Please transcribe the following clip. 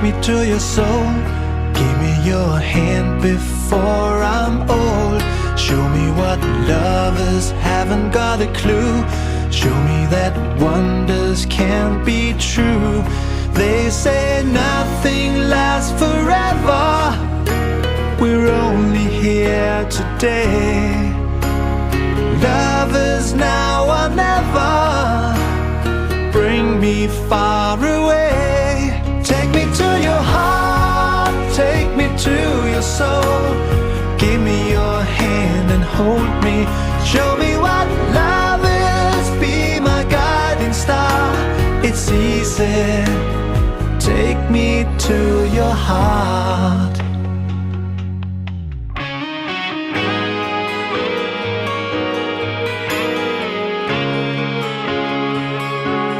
me to your soul. Give me your hand before I'm old. Show me what lovers haven't got a clue. Show me that wonders can't be true. They say nothing lasts forever. We're only here today. Lovers now or never. Bring me far away. Take me to your heart, take me to your soul. Give me your hand and hold me. Show me what love is, be my guiding star. It's easy, take me to your heart.